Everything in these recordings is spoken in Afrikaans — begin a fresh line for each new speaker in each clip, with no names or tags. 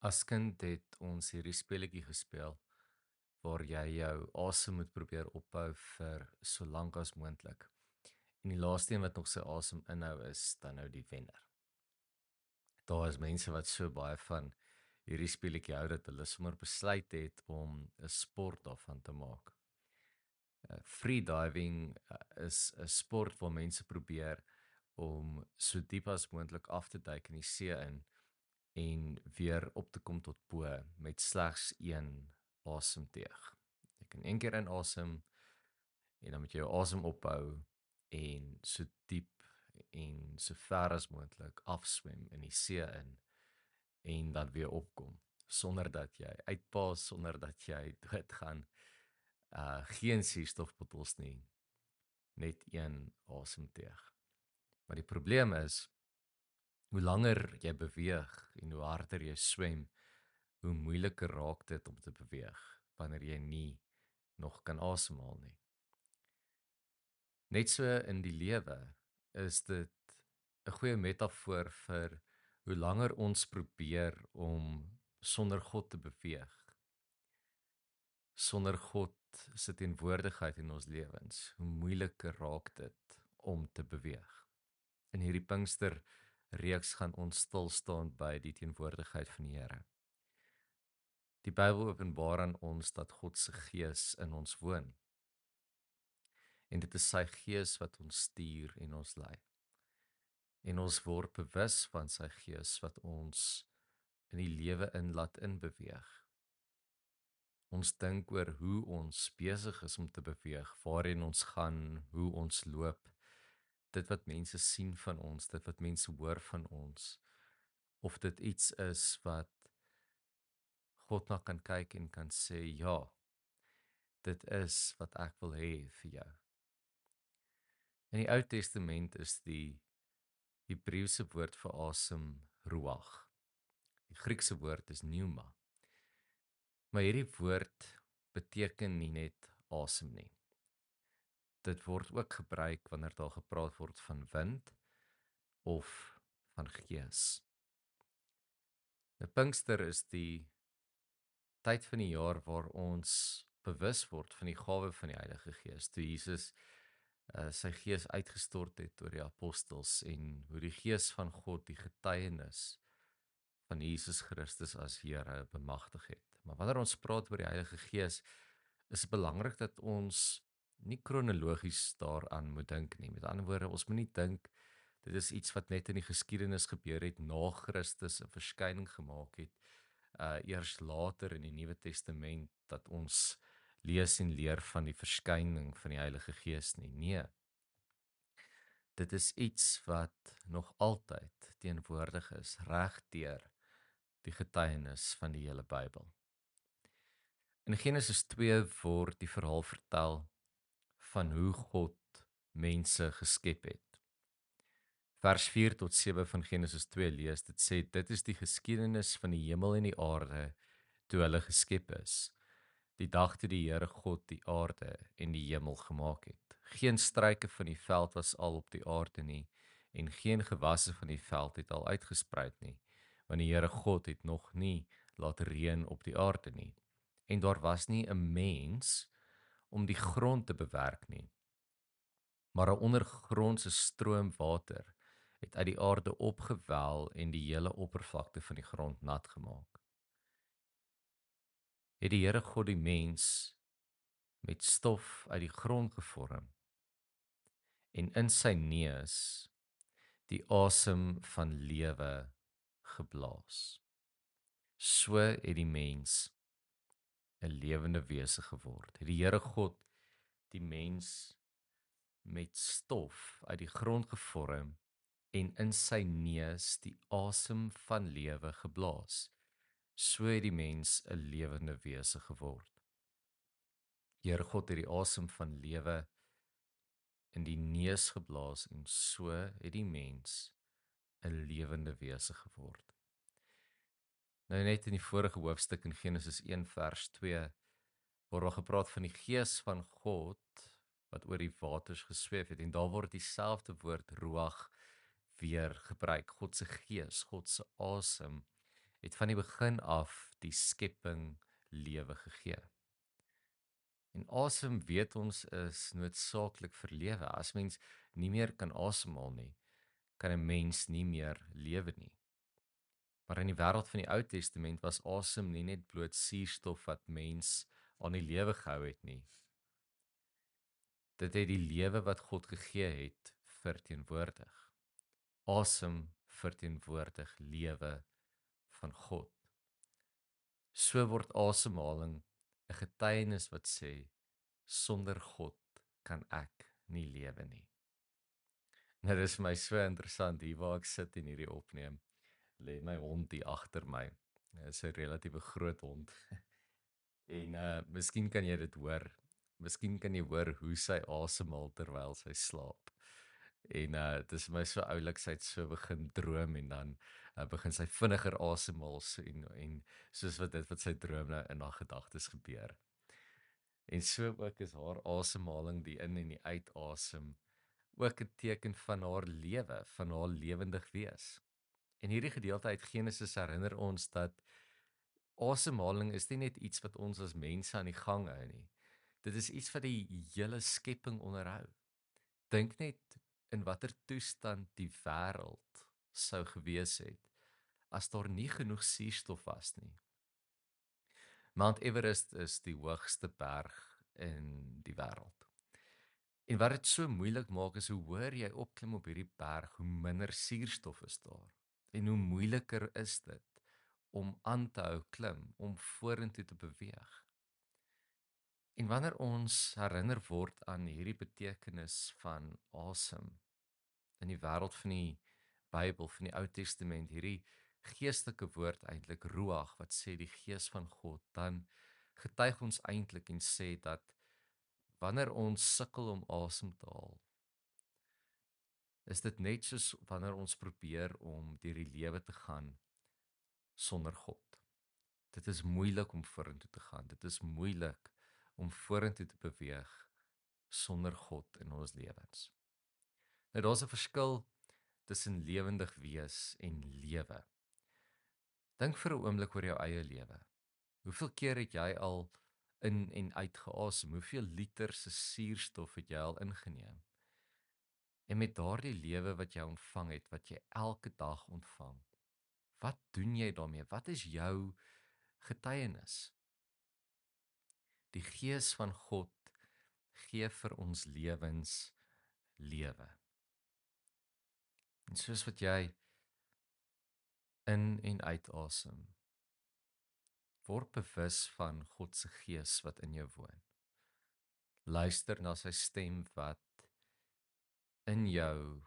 As kind het ons hierdie speletjie gespeel waar jy jou asem moet probeer ophou vir so lank as moontlik. En die laaste een wat nog sy asem inhou is dan nou die wenner. Daar is mense wat so baie van hierdie speletjie hou dat hulle sommer besluit het om 'n sport daarvan te maak. Freediving is 'n sport waar mense probeer om so diep as moontlik af te duik in die see in en weer op te kom tot bo met slegs een asemteug. Jy kan een keer inasem en dan moet jy jou asem ophou en so diep en so ver as moontlik afswem in die see in en dan weer opkom sonder dat jy uitpaas, sonder dat jy doodgaan. Geen suurstofbottels nie, net een asemteug. Maar die probleem is, hoe langer jy beweeg en hoe harder jy swem, hoe moeiliker raak dit om te beweeg wanneer jy nie nog kan asemhaal nie. Net so in die lewe is dit 'n goeie metafoor vir hoe langer ons probeer om sonder God te beweeg, sonder God se teenwoordigheid in ons lewens, hoe moeiliker raak dit om te beweeg. In hierdie Pinkster reeks gaan ons stil staan by die teenwoordigheid van die Here. Die Bybel openbaar aan ons dat God se Gees in ons woon. En dit is sy Gees wat ons stuur en ons lei. En ons word bewus van sy Gees wat ons in die lewe in laat inbeweeg. Ons dink oor hoe ons besig is om te beweeg, waarheen ons gaan, hoe ons loop, dit wat mense sien van ons, dit wat mense hoor van ons, of dit iets is wat God na kan kyk en kan sê, ja, dit is wat ek wil hê vir jou. In die Ou Testament is die Hebreëse woord vir asem ruach. Die Griekse woord is pneuma. Maar hierdie woord beteken nie net asem nie. Dit word ook gebruik wanneer daar gepraat word van wind of van gees. Nou Pinkster is die tyd van die jaar waar ons bewus word van die gawe van die Heilige Gees. Toe Jesus sy Gees uitgestort het oor die apostels en hoe die Gees van God die getuienis van Jesus Christus as Here bemagtig het. Maar wanneer ons praat oor die Heilige Gees, is dit belangrik dat ons nie kronologies daaraan moet dink nie. Met ander woorde, ons moet nie dink dit is iets wat net in die geskiedenis gebeur het na Christus 'n verskyning gemaak het. Eers later in die Nuwe Testament dat ons lees en leer van die verskyning van die Heilige Gees nie. Nee, dit is iets wat nog altyd teenwoordig is, regdeur die getuienis van die hele Bybel. In Genesis 2 word die verhaal vertel van hoe God mense geskep het. Vers 4 tot 7 van Genesis 2 lees, dit sê, dit is die geskiedenis van die hemel en die aarde toe hulle geskep is, die dag toe die Here God die aarde en die hemel gemaak het. Geen struike van die veld was al op die aarde nie, en geen gewasse van die veld het al uitgespruit nie, want die Here God het nog nie laat reën op die aarde nie. En daar was nie 'n mens om die grond te bewerk nie, maar 'n ondergrondse stroom water het uit die aarde opgewel en die hele oppervlakte van die grond nat gemaak. Het die Here God die mens met stof uit die grond gevorm en in sy neus die asem van lewe geblaas. So het die mens 'n lewende wese geword. Het die Here God die mens met stof uit die grond gevorm en in sy neus die asem van lewe geblaas. So het die mens 'n lewende wese geword. Die Here God het die asem van lewe in die neus geblaas en so het die mens 'n lewende wese geword. Nou net in die vorige hoofstuk in Genesis 1 vers 2 word daar gepraat van die Gees van God wat oor die waters gesweef het en daar word dieselfde woord ruach weer gebruik. God se Gees, God se asem het van die begin af die skepping lewe gegee. En asem weet ons is noodsaaklik vir lewe. As mens nie meer kan asemhaal nie, kan 'n mens nie meer lewe nie. Maar in die wêreld van die Ou Testament was asem nie net bloot suurstof wat mens aan die lewe gehou het nie. Dit het die lewe wat God gegee het verteenwoordig. Asem verteenwoordig lewe van God. So word asemhaling 'n getuienis wat sê sonder God kan ek nie lewe nie. Nou dis vir my so interessant hier waar ek sit en hierdie opneem. Lê my hond hier agter my. Hy is 'n relatiewe groot hond. En miskien kan jy dit hoor. Miskien kan jy hoor hoe sy asemhaal terwyl sy slaap. En dit is vir my so oulik, sy het so begin droom en dan begin sy vinniger asemhaal en soos wat dit wat sy droom nou in haar gedagtes gebeur. En so ook is haar asemhaling die in en die uitasem ook 'n teken van haar lewe, van haar lewendig wees. En hierdie gedeelte uit Genesis herinner ons dat asemhaling is nie net iets wat ons as mense aan die gang hou nie. Dit is iets wat die hele skepping onderhou. Dink net in watter toestand die wêreld sou gewees het as daar nie genoeg suurstof was nie. Mount Everest is die hoogste berg in die wêreld. En wat dit so moeilik maak is hoe hoër jy opklim op hierdie berg, hoe minder suurstof is daar. En hoe moeiliker is dit om aan te hou klim, om vorentoe te beweeg. En wanneer ons herinner word aan hierdie betekenis van asem in die wêreld van die Bybel, van die Ou Testament, hierdie geestelike woord eintlik ruach wat sê die gees van God, dan getuig ons eintlik en sê dat wanneer ons sukkel om asem te haal, is dit net soos wanneer ons probeer om deur die lewe te gaan sonder God. Dit is moeilik om vorentoe te gaan. Dit is moeilik om vorentoe te beweeg sonder God in ons lewens. Nou daar's 'n verskil tussen lewendig wees en lewe. Dink vir 'n oomblik oor jou eie lewe. Hoeveel keer het jy al in en uit geasem? Hoeveel liter se suurstof het jy al ingeneem? En met daardie lewe wat jy ontvang het, wat jy elke dag ontvang, wat doen jy daarmee? Wat is jou getuienis? Die Gees van God gee vir ons lewens lewe. En soos wat jy in en uitasem, word bewus van God se Gees wat in jou woon. Luister na sy stem wat in jou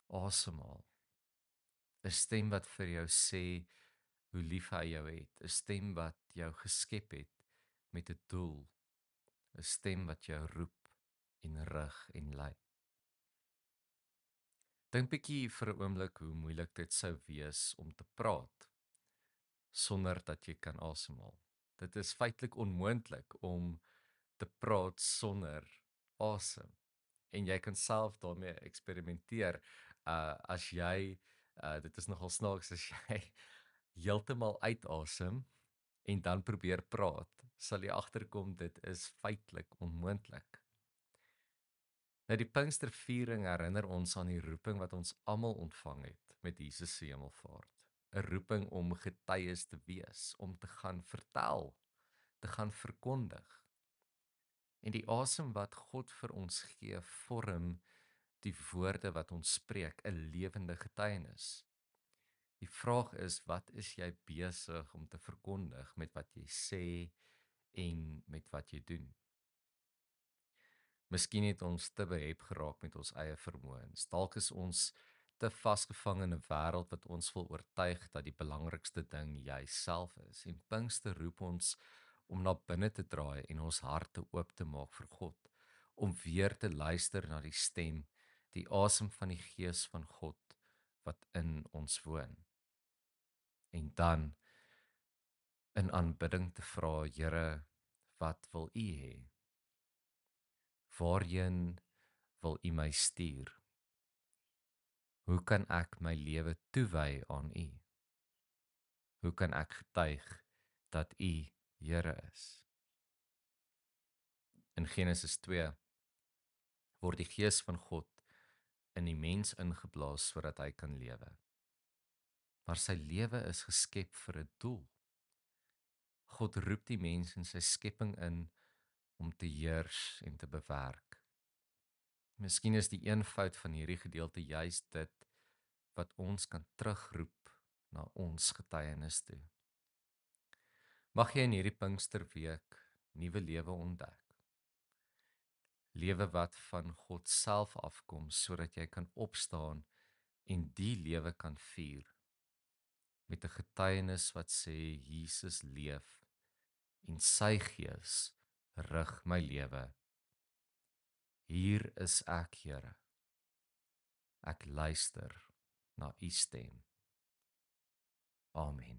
asemhaal. 'n Stem wat vir jou sê hoe lief hy jou het. 'n Stem wat jou geskep het met 'n doel. 'n Stem wat jou roep en rig en lei. Dink bietjie vir 'n oomblik hoe moeilik dit sou wees om te praat sonder dat jy kan asemhaal. Dit is feitelik onmoontlik om te praat sonder asem. En jy kan self daarmee eksperimenteer. As jy dit is nogal snaaks as jy heeltemal uitasem en dan probeer praat, sal jy agterkom dit is feitelik onmoontlik. Nou die Pinksterviering herinner ons aan die roeping wat ons almal ontvang het met Jesus se hemelvaart. 'n Roeping om getuies te wees, om te gaan vertel, te gaan verkondig. En die asem wat God vir ons gee, vorm die woorde wat ons spreek, 'n lewende getuienis. Die vraag is, wat is jy besig om te verkondig met wat jy sê en met wat jy doen? Miskien het ons te behep geraak met ons eie vermoëns. Dalk is ons te vasgevang in 'n wêreld wat ons wil oortuig dat die belangrikste ding jouself is. En Pinkster roep ons om na binne te draai en ons harte oop te maak vir God, om weer te luister na die stem, die asem van die Gees van God wat in ons woon. En dan in aanbidding te vra, Here, wat wil U hê? Waarheen wil U my stuur? Hoe kan ek my lewe toewy aan U? Hoe kan ek getuig dat U Here is? In Genesis 2 word die Gees van God in die mens ingeblaas sodat hy kan lewe. Maar sy lewe is geskep vir 'n doel. God roep die mens in sy skepping in om te heers en te bewerk. Miskien is die eenvoud van hierdie gedeelte juis dit wat ons kan terugroep na ons getuienis toe. Mag jy in hierdie Pinksterweek nuwe lewe ontdek. Lewe wat van God self afkom sodat jy kan opstaan en die lewe kan vier met 'n getuienis wat sê Jesus leef en sy Gees rig my lewe. Hier is ek, Here. Ek luister na U stem. Amen.